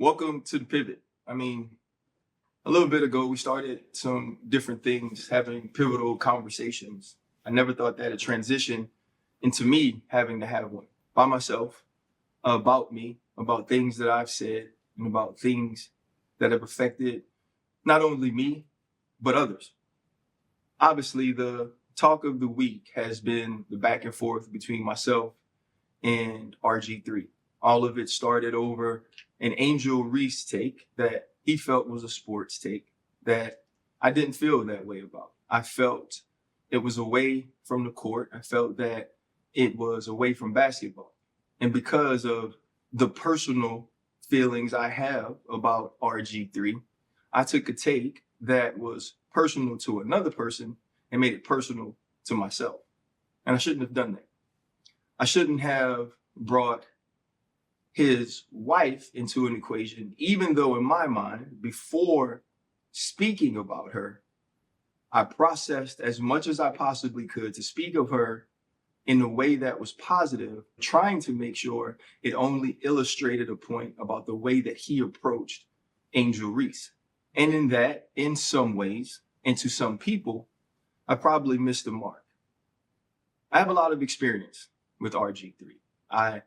Welcome to the pivot. A little bit ago, we started some different things, having pivotal conversations. I never thought that a transition into me having to have one by myself about me, about things that I've said, and about things that have affected not only me, but others. Obviously, the talk of the week has been the back and forth between myself and RG3. All of it started over an Angel Reese take that he felt was a sports take that I didn't feel that way about. I felt it was away from the court. I felt that it was away from basketball. And because of the personal feelings I have about RG3, I took a take that was personal to another person and made it personal to myself. And I shouldn't have done that. I shouldn't have brought his wife into an equation, even though in my mind, before speaking about her, I processed as much as I possibly could to speak of her in a way that was positive, trying to make sure it only illustrated a point about the way that he approached Angel Reese. And in that, in some ways, and to some people, I probably missed the mark. I have a lot of experience with RG3. I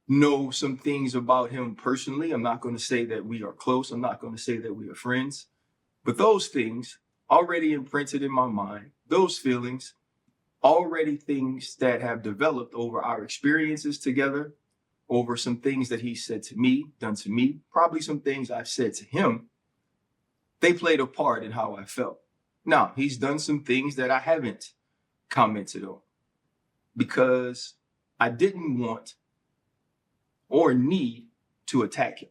know some things about him personally. I'm not going to say that we are close. I'm not going to say that we are friends. But those things already imprinted in my mind, those feelings, already things that have developed over our experiences together, over some things that he said to me, done to me, probably some things I've said to him. They played a part in how I felt. Now, he's done some things that I haven't commented on because I didn't want or need to attack him.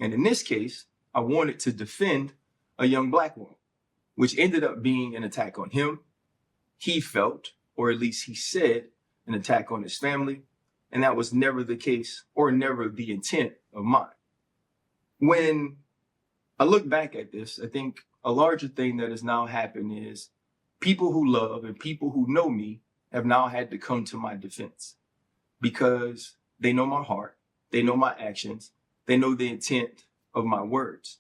And in this case, I wanted to defend a young Black woman, which ended up being an attack on him. He felt, or at least he said, an attack on his family. And that was never the case or never the intent of mine. When I look back at this, I think a larger thing that has now happened is people who love and people who know me have now had to come to my defense because they know my heart, they know my actions, they know the intent of my words.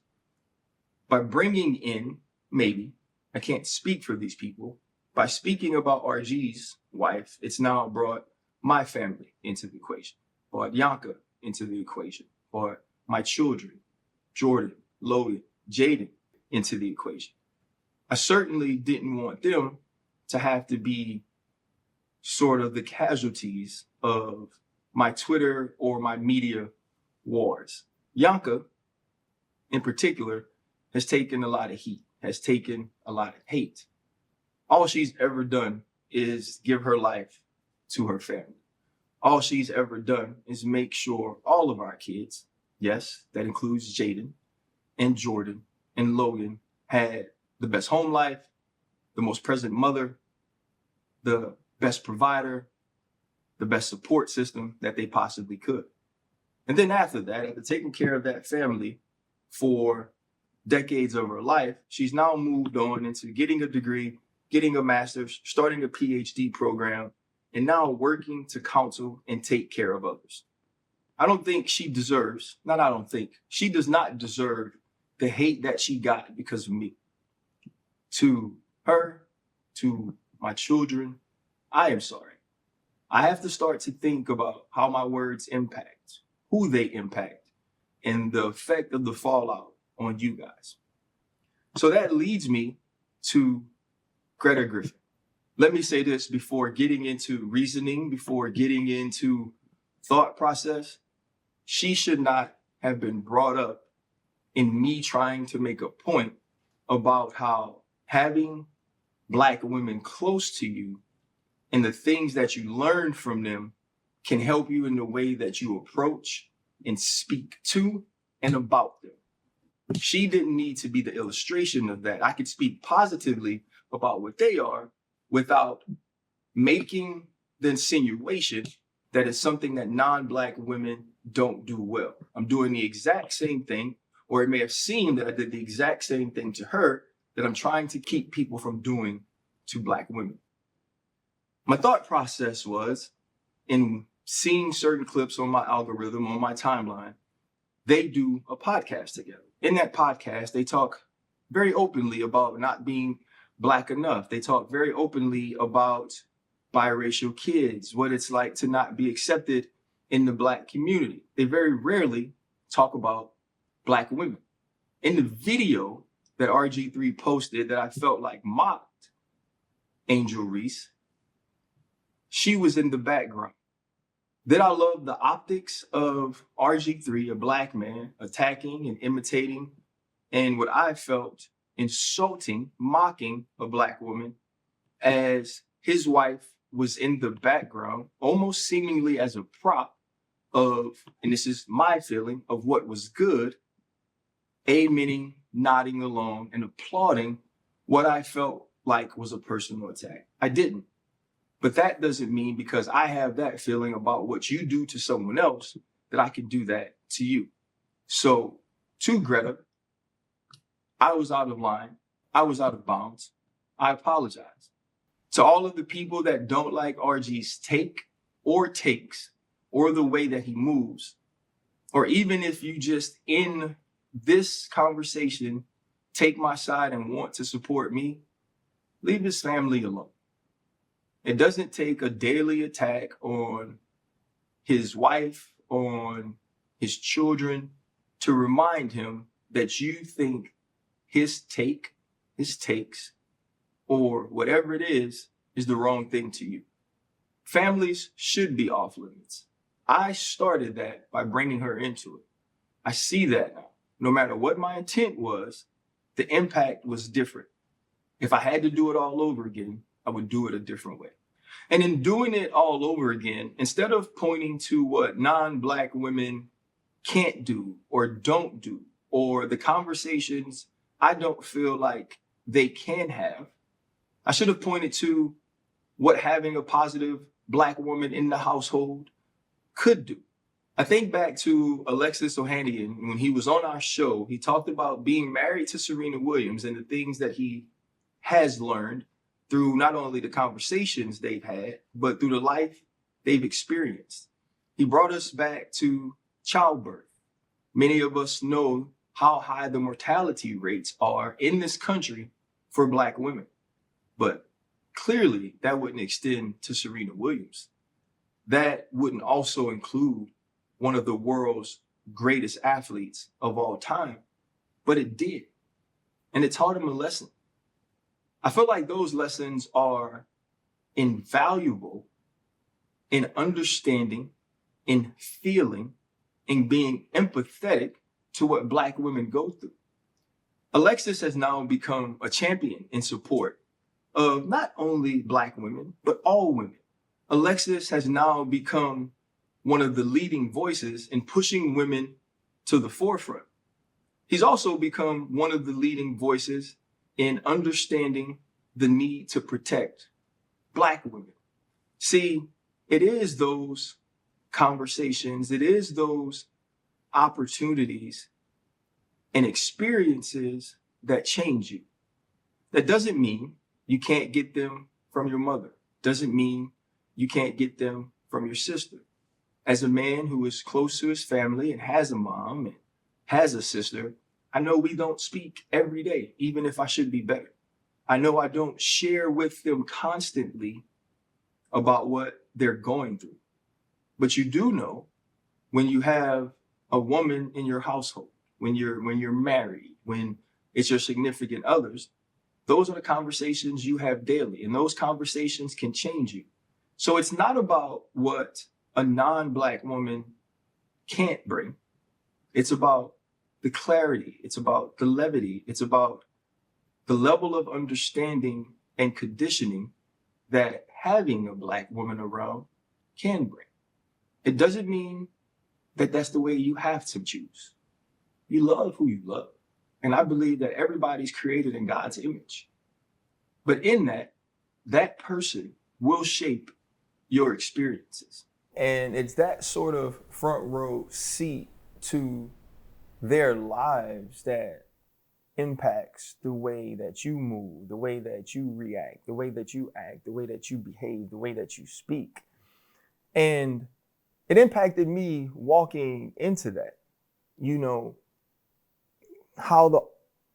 By bringing in, maybe, I can't speak for these people, by speaking about RG's wife, it's now brought my family into the equation, brought Yanka into the equation, brought my children, Jordan, Logan, Jaden, into the equation. I certainly didn't want them to have to be sort of the casualties of my Twitter or my media wars. Yanka, in particular, has taken a lot of heat, has taken a lot of hate. All she's ever done is give her life to her family. All she's ever done is make sure all of our kids, yes, that includes Jaden and Jordan and Logan, had the best home life, the most present mother, the best provider, the best support system that they possibly could. And then after that, after taking care of that family for decades of her life, she's now moved on into getting a degree, getting a master's, starting a PhD program, and now working to counsel and take care of others. She does not deserve the hate that she got because of me. To her, to my children, I am sorry. I have to start to think about how my words impact, who they impact, and the effect of the fallout on you guys. So that leads me to Greta Griffin. Let me say this before getting into reasoning, before getting into thought process. She should not have been brought up in me trying to make a point about how having Black women close to you and the things that you learn from them can help you in the way that you approach and speak to and about them. She didn't need to be the illustration of that. I could speak positively about what they are without making the insinuation that it's something that non-Black women don't do well. I'm doing the exact same thing, or it may have seemed that I did the exact same thing to her that I'm trying to keep people from doing to Black women. My thought process was, in seeing certain clips on my algorithm, on my timeline, they do a podcast together. In that podcast, they talk very openly about not being Black enough. They talk very openly about biracial kids, what it's like to not be accepted in the Black community. They very rarely talk about Black women. In the video that RG3 posted that I felt like mocked Angel Reese, she was in the background. Did I love the optics of RG3, a Black man, attacking and imitating, and what I felt insulting, mocking a Black woman as his wife was in the background, almost seemingly as a prop of, and this is my feeling, of what was good, amening, nodding along, and applauding what I felt like was a personal attack. I didn't. But that doesn't mean because I have that feeling about what you do to someone else that I can do that to you. So to Greta, I was out of line. I was out of bounds. I apologize. To all of the people that don't like RG's take or takes or the way that he moves, or even if you just in this conversation take my side and want to support me, leave his family alone. It doesn't take a daily attack on his wife, on his children, to remind him that you think his take, his takes, or whatever it is the wrong thing to you. Families should be off limits. I started that by bringing her into it. I see that now. No matter what my intent was, the impact was different. If I had to do it all over again, I would do it a different way. And in doing it all over again, instead of pointing to what non-Black women can't do or don't do, or the conversations I don't feel like they can have, I should have pointed to what having a positive Black woman in the household could do. I think back to Alexis Ohanian, when he was on our show, he talked about being married to Serena Williams and the things that he has learned through not only the conversations they've had, but through the life they've experienced. He brought us back to childbirth. Many of us know how high the mortality rates are in this country for Black women. But clearly that wouldn't extend to Serena Williams. That wouldn't also include one of the world's greatest athletes of all time, but it did. And it taught him a lesson. I feel like those lessons are invaluable in understanding, in feeling, in being empathetic to what Black women go through. Alexis has now become a champion in support of not only Black women, but all women. Alexis has now become one of the leading voices in pushing women to the forefront. He's also become one of the leading voices in understanding the need to protect Black women. See, it is those conversations, it is those opportunities and experiences that change you. That doesn't mean you can't get them from your mother. Doesn't mean you can't get them from your sister. As a man who is close to his family and has a mom and has a sister, I know we don't speak every day, even if I should be better. I know I don't share with them constantly about what they're going through. But you do know when you have a woman in your household, when you're married, when it's your significant others, those are the conversations you have daily, and those conversations can change you. So it's not about what a non-Black woman can't bring. It's about the clarity. It's about the levity. It's about the level of understanding and conditioning that having a Black woman around can bring. It doesn't mean that that's the way you have to choose. You love who you love. And I believe that everybody's created in God's image. But in that, that person will shape your experiences. And it's that sort of front row seat to their lives that impacts the way that you move, the way that you react, the way that you act, the way that you behave, the way that you speak. And it impacted me walking into that. you know, how the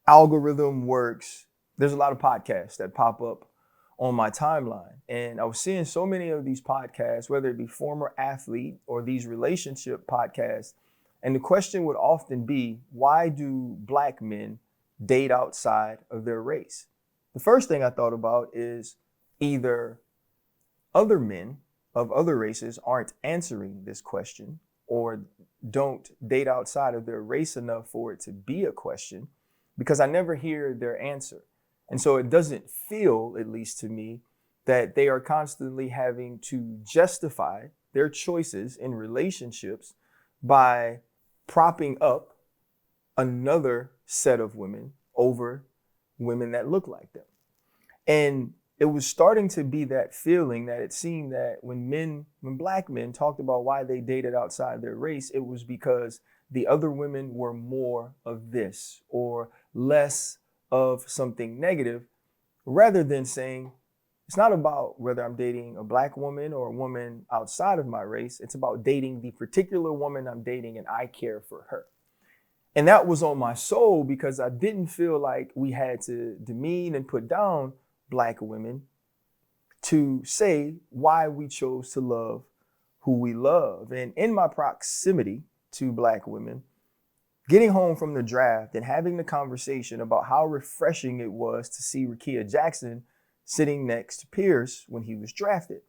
algorithm works, there's a lot of podcasts that pop up on my timeline. And I was seeing so many of these podcasts, whether it be former athlete or these relationship podcasts. And the question would often be, why do Black men date outside of their race? The first thing I thought about is either other men of other races aren't answering this question or don't date outside of their race enough for it to be a question, because I never hear their answer. And so it doesn't feel, at least to me, that they are constantly having to justify their choices in relationships by propping up another set of women over women that look like them. And it was starting to be that feeling that it seemed that when Black men talked about why they dated outside their race, it was because the other women were more of this or less of something negative, rather than saying, it's not about whether I'm dating a Black woman or a woman outside of my race. It's about dating the particular woman I'm dating and I care for her. And that was on my soul because I didn't feel like we had to demean and put down Black women to say why we chose to love who we love. And in my proximity to Black women, getting home from the draft and having the conversation about how refreshing it was to see Rakia Jackson sitting next to Pierce when he was drafted.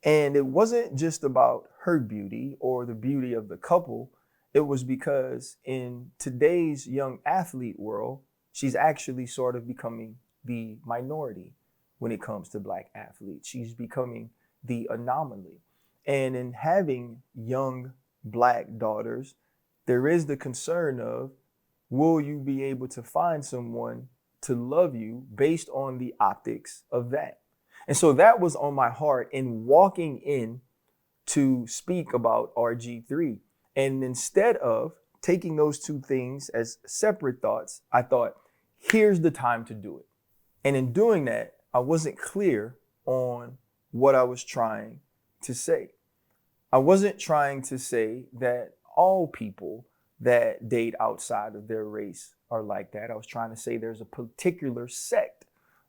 And it wasn't just about her beauty or the beauty of the couple. It was because in today's young athlete world, she's actually sort of becoming the minority when it comes to Black athletes. She's becoming the anomaly. And in having young Black daughters, there is the concern of, will you be able to find someone to love you based on the optics of that? And so that was on my heart in walking in to speak about RG3. And instead of taking those two things as separate thoughts, I thought, here's the time to do it. And in doing that, I wasn't clear on what I was trying to say. I wasn't trying to say that all people that date outside of their race are like that. I was trying to say there's a particular sect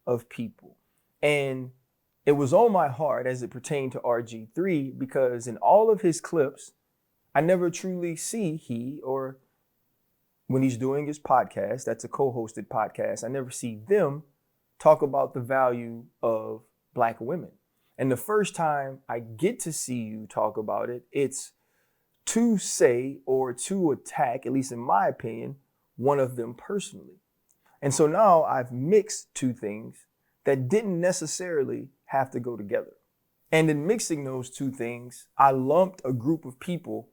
of people. And it was on my heart as it pertained to RG3 because in all of his clips, I never truly see he, or when he's doing his podcast, that's a co-hosted podcast, I never see them talk about the value of Black women. And the first time I get to see you talk about it, it's to say or to attack, at least in my opinion, one of them personally. And so now I've mixed two things that didn't necessarily have to go together. And in mixing those two things, I lumped a group of people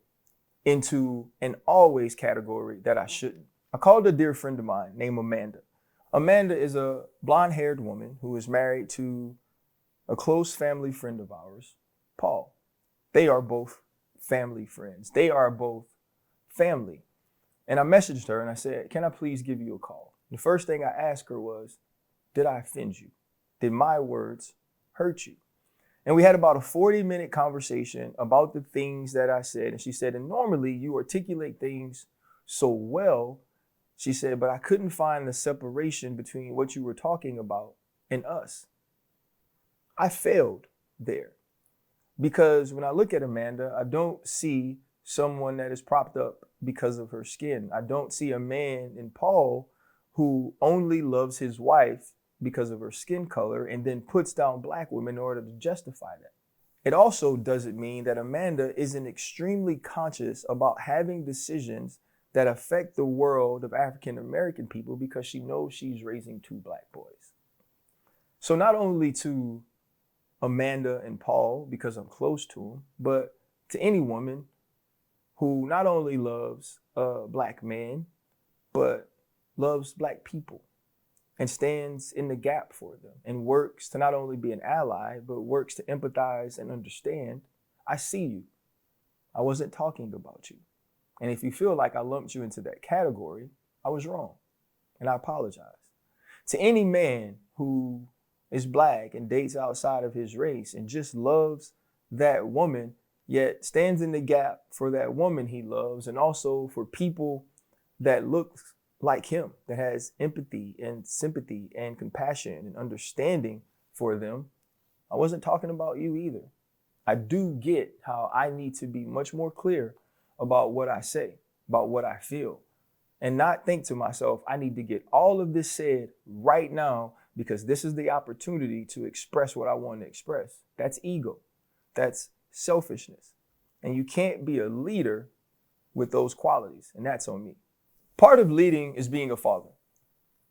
into an always category that I shouldn't. I called a dear friend of mine named Amanda. Amanda is a blonde-haired woman who is married to a close family friend of ours, Paul. They are both family friends. They are both family. And I messaged her and I said, can I please give you a call? The first thing I asked her was, did I offend you? Did my words hurt you? And we had about a 40-minute conversation about the things that I said. And she said, and normally you articulate things so well. She said, but I couldn't find the separation between what you were talking about and us. I failed there because when I look at Amanda, I don't see someone that is propped up because of her skin. I don't see a man in Paul who only loves his wife because of her skin color and then puts down Black women in order to justify that. It also doesn't mean that Amanda isn't extremely conscious about having decisions that affect the world of African American people because she knows she's raising two Black boys. So not only to Amanda and Paul, because I'm close to them, but to any woman who not only loves a Black man, but loves Black people and stands in the gap for them and works to not only be an ally, but works to empathize and understand. I see you. I wasn't talking about you. And if you feel like I lumped you into that category, I was wrong. And I apologize. To any man who is Black and dates outside of his race and just loves that woman, yet stands in the gap for that woman he loves and also for people that look like him, that has empathy and sympathy and compassion and understanding for them. I wasn't talking about you either. I do get how I need to be much more clear about what I say, about what I feel, and not think to myself, I need to get all of this said right now because this is the opportunity to express what I want to express. That's ego. That's selfishness. And you can't be a leader with those qualities, and that's on me. Part of leading is being a father,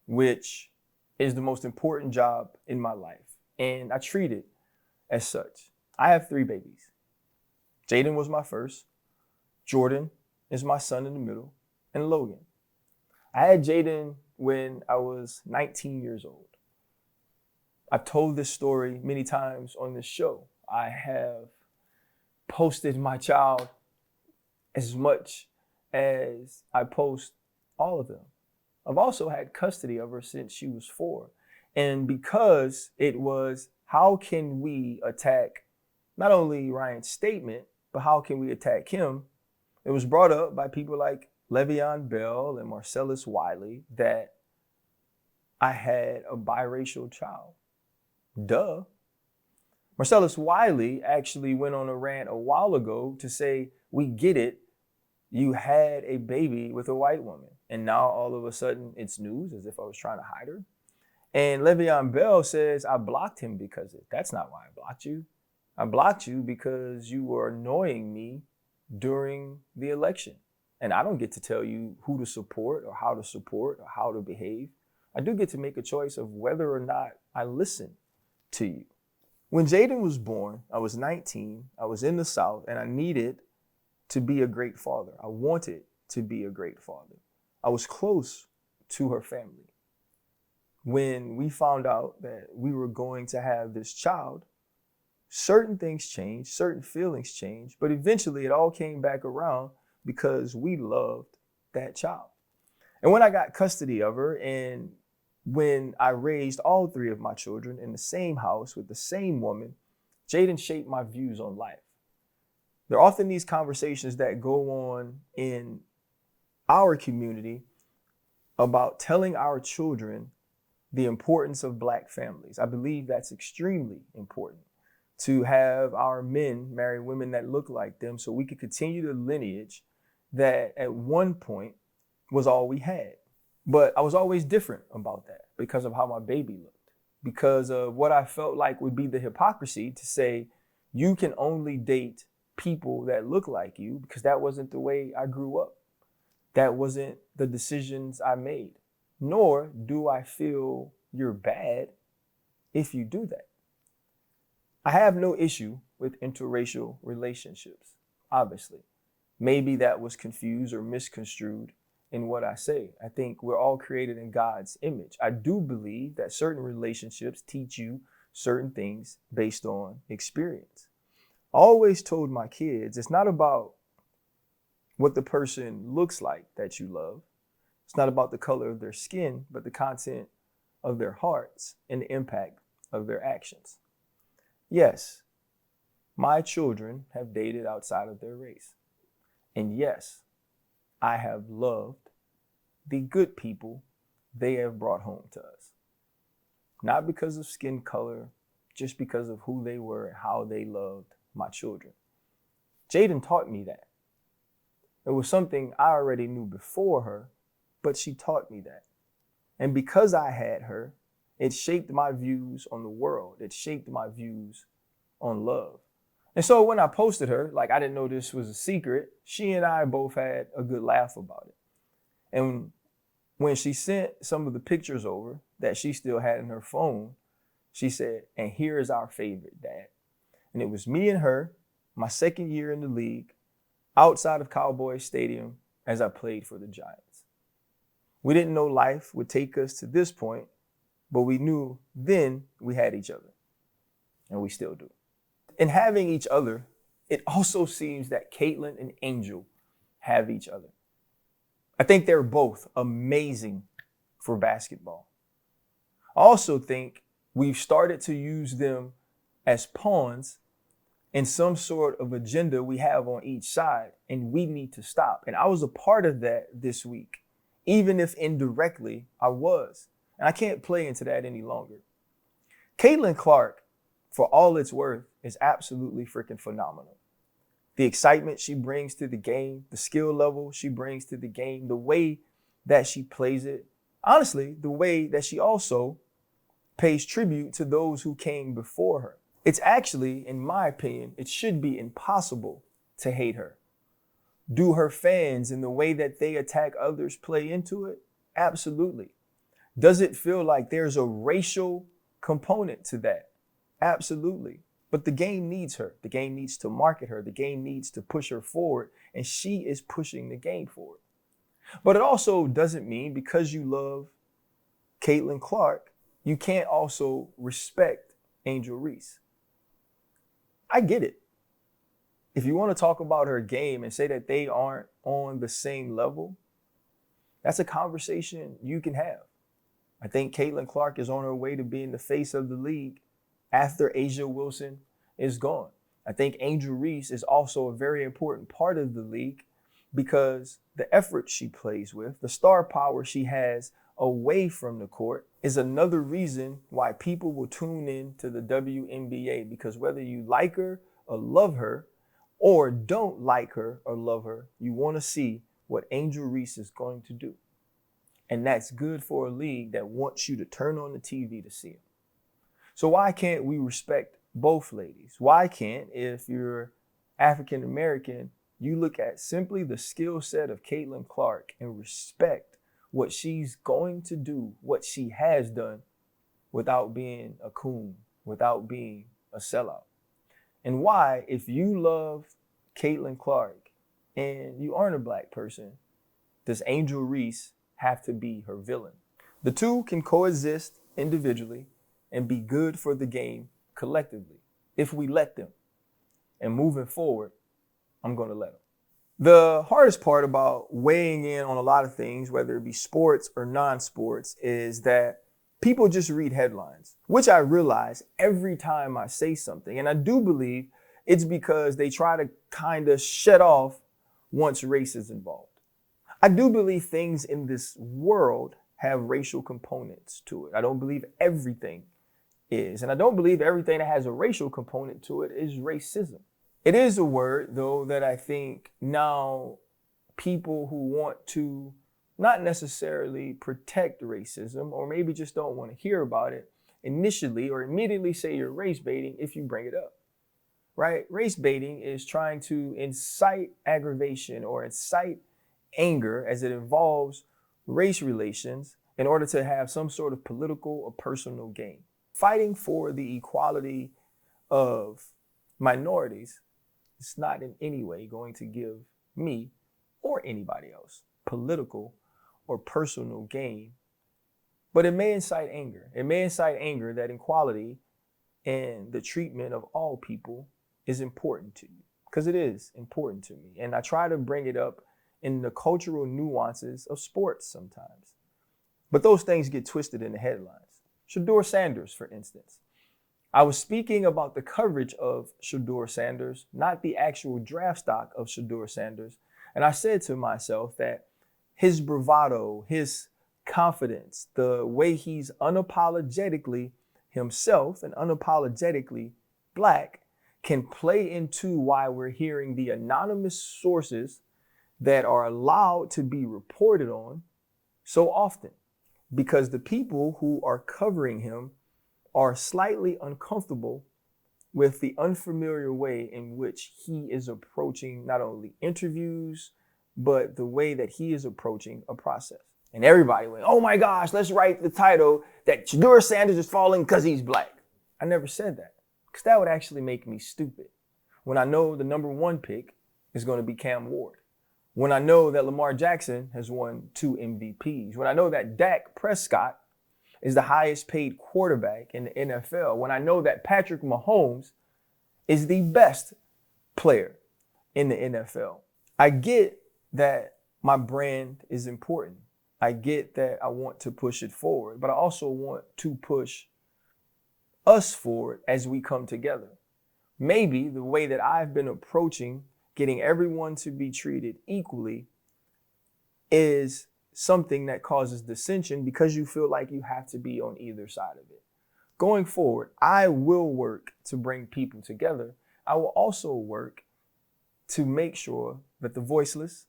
which is the most important job in my life, and I treat it as such. I have 3 babies. Jaden was my first, Jordan is my son in the middle, and Logan. I had Jaden when I was 19 years old. I've told this story many times on this show. I have posted my child as much as I post all of them. I've also had custody of her since she was 4. And because it was, how can we attack not only Ryan's statement, but how can we attack him? It was brought up by people like Le'Veon Bell and Marcellus Wiley that I had a biracial child. Duh. Marcellus Wiley actually went on a rant a while ago to say, we get it, you had a baby with a white woman. And now all of a sudden it's news, as if I was trying to hide her. And Le'Veon Bell says, I blocked him because of it. That's not why I blocked you. I blocked you because you were annoying me during the election. And I don't get to tell you who to support or how to behave. I do get to make a choice of whether or not I listen to you. When Jaden was born, I was 19, I was in the South, and I needed to be a great father. I wanted to be a great father. I was close to her family. When we found out that we were going to have this child, certain things changed, certain feelings changed, but eventually it all came back around because we loved that child. And when I got custody of her and when I raised all 3 of my children in the same house with the same woman, Jaden shaped my views on life. There are often these conversations that go on in our community about telling our children the importance of Black families. I believe that's extremely important, to have our men marry women that look like them so we could continue the lineage that at one point was all we had. But I was always different about that because of how my baby looked, because of what I felt like would be the hypocrisy to say, you can only date people that look like you, because that wasn't the way I grew up. That wasn't the decisions I made. Nor do I feel you're bad if you do that. I have no issue with interracial relationships, obviously. Maybe that was confused or misconstrued in what I say. I think we're all created in God's image. I do believe that certain relationships teach you certain things based on experience. I always told my kids, it's not about what the person looks like that you love. It's not about the color of their skin, but the content of their hearts and the impact of their actions. Yes, my children have dated outside of their race. And yes, I have loved the good people they have brought home to us. Not because of skin color, just because of who they were and how they loved my children. Jaden taught me that. It was something I already knew before her, but she taught me that. And because I had her, it shaped my views on the world. It shaped my views on love. And so when I posted her, like I didn't know this was a secret, she and I both had a good laugh about it. And when she sent some of the pictures over that she still had in her phone, she said, and here is our favorite, Dad. And it was me and her, my second year in the league, outside of Cowboys Stadium as I played for the Giants. We didn't know life would take us to this point, but we knew then we had each other, and we still do. In having each other, it also seems that Caitlin and Angel have each other. I think they're both amazing for basketball. I also think we've started to use them as pawns and some sort of agenda we have on each side, and we need to stop. And I was a part of that this week, even if indirectly I was. And I can't play into that any longer. Caitlin Clark, for all it's worth, is absolutely freaking phenomenal. The excitement she brings to the game, the skill level she brings to the game, the way that she plays it, honestly, the way that she also pays tribute to those who came before her. It's actually, in my opinion, it should be impossible to hate her. Do her fans and the way that they attack others play into it? Absolutely. Does it feel like there's a racial component to that? Absolutely. But the game needs her. The game needs to market her. The game needs to push her forward, and she is pushing the game forward. But it also doesn't mean because you love Caitlin Clark, you can't also respect Angel Reese. I get it. If you want to talk about her game and say that they aren't on the same level, that's a conversation you can have. I think Caitlin Clark is on her way to being the face of the league after A'ja Wilson is gone. I think Angel Reese is also a very important part of the league because the effort she plays with, the star power she has away from the court is another reason why people will tune in to the WNBA, because whether you like her or love her or don't like her or love her, you want to see what Angel Reese is going to do. And that's good for a league that wants you to turn on the TV to see it. So why can't we respect both ladies? Why can't, if you're African American, you look at simply the skill set of Caitlin Clark and respect what she's going to do, what she has done, without being a coon, without being a sellout? And why, if you love Caitlin Clark and you aren't a black person, does Angel Reese have to be her villain? The two can coexist individually and be good for the game collectively, if we let them. And moving forward, I'm going to let them. The hardest part about weighing in on a lot of things, whether it be sports or non-sports, is that people just read headlines, which I realize every time I say something. And I do believe it's because they try to kind of shut off once race is involved. I do believe things in this world have racial components to it. I don't believe everything is. And I don't believe everything that has a racial component to it is racism. It is a word, though, that I think now people who want to not necessarily protect racism, or maybe just don't want to hear about it initially or immediately say you're race baiting if you bring it up, right? Race baiting is trying to incite aggravation or incite anger as it involves race relations in order to have some sort of political or personal gain. Fighting for the equality of minorities is not in any way going to give me or anybody else political or personal gain, but it may incite anger. It may incite anger that equality and the treatment of all people is important to you, because it is important to me. And I try to bring it up in the cultural nuances of sports sometimes, but those things get twisted in the headlines. Shedeur Sanders, for instance. I was speaking about the coverage of Shedeur Sanders, not the actual draft stock of Shedeur Sanders. And I said to myself that his bravado, his confidence, the way he's unapologetically himself and unapologetically black can play into why we're hearing the anonymous sources that are allowed to be reported on so often. Because the people who are covering him are slightly uncomfortable with the unfamiliar way in which he is approaching not only interviews, but the way that he is approaching a process. And everybody went, oh my gosh, let's write the title that Shedeur Sanders is falling because he's black. I never said that, because that would actually make me stupid when I know the number one pick is going to be Cam Ward. When I know that Lamar Jackson has won 2 MVPs, when I know that Dak Prescott is the highest paid quarterback in the NFL, when I know that Patrick Mahomes is the best player in the NFL. I get that my brand is important. I get that I want to push it forward, but I also want to push us forward as we come together. Maybe the way that I've been approaching getting everyone to be treated equally is something that causes dissension because you feel like you have to be on either side of it. Going forward, I will work to bring people together. I will also work to make sure that the voiceless,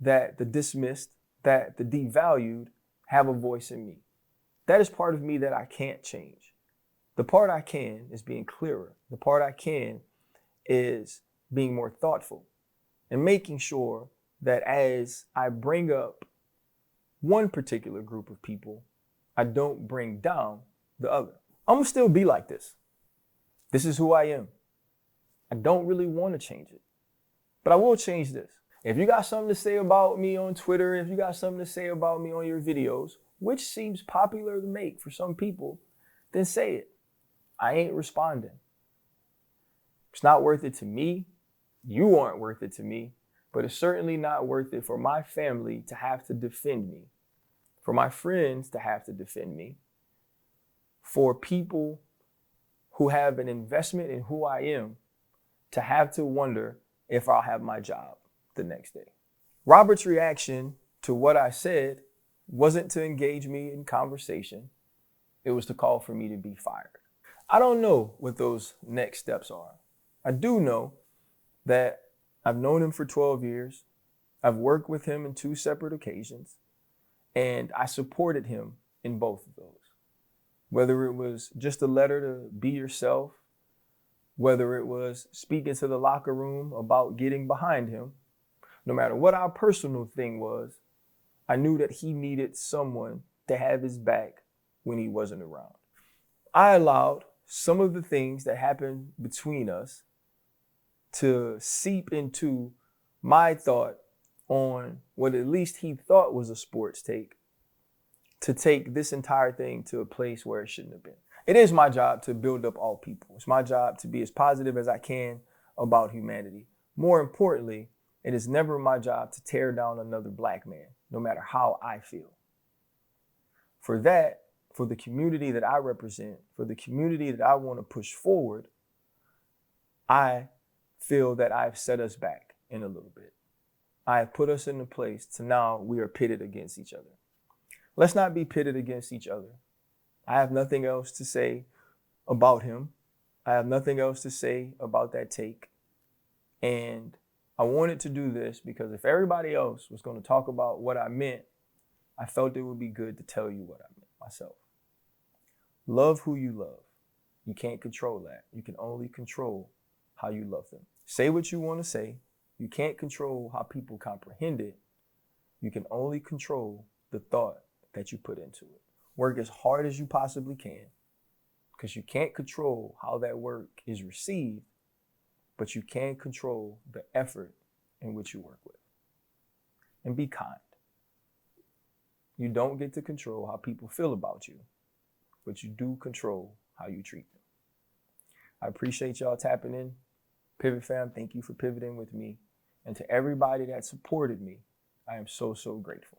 that the dismissed, that the devalued have a voice in me. That is part of me that I can't change. The part I can is being clearer. The part I can is being more thoughtful and making sure that as I bring up one particular group of people, I don't bring down the other. I'm gonna still be like this. This is who I am. I don't really want to change it, but I will change this. If you got something to say about me on Twitter, if you got something to say about me on your videos, which seems popular to make for some people, then say it. I ain't responding. It's not worth it to me. You aren't worth it to me, but it's certainly not worth it for my family to have to defend me, for my friends to have to defend me, for people who have an investment in who I am to have to wonder if I'll have my job the next day. Robert's reaction to what I said wasn't to engage me in conversation. It was to call for me to be fired. I don't know what those next steps are. I do know that I've known him for 12 years. I've worked with him in 2 separate occasions, and I supported him in both of those. Whether it was just a letter to be yourself, whether it was speaking to the locker room about getting behind him, no matter what our personal thing was, I knew that he needed someone to have his back when he wasn't around. I allowed some of the things that happened between us to seep into my thought on what at least he thought was a sports take, to take this entire thing to a place where it shouldn't have been. It is my job to build up all people. It's my job to be as positive as I can about humanity. More importantly, it is never my job to tear down another Black man, no matter how I feel. For that, for the community that I represent, for the community that I want to push forward, I feel that I've set us back in a little bit. I have put us in a place to now we are pitted against each other. Let's not be pitted against each other. I have nothing else to say about him. I have nothing else to say about that take. And I wanted to do this because if everybody else was going to talk about what I meant, I felt it would be good to tell you what I meant myself. Love who you love. You can't control that. You can only control how you love them. Say what you want to say. You can't control how people comprehend it. You can only control the thought that you put into it. Work as hard as you possibly can, because you can't control how that work is received, but you can control the effort in which you work with. And be kind. You don't get to control how people feel about you, but you do control how you treat them. I appreciate y'all tapping in. Pivot fam, thank you for pivoting with me. And to everybody that supported me, I am so, so grateful.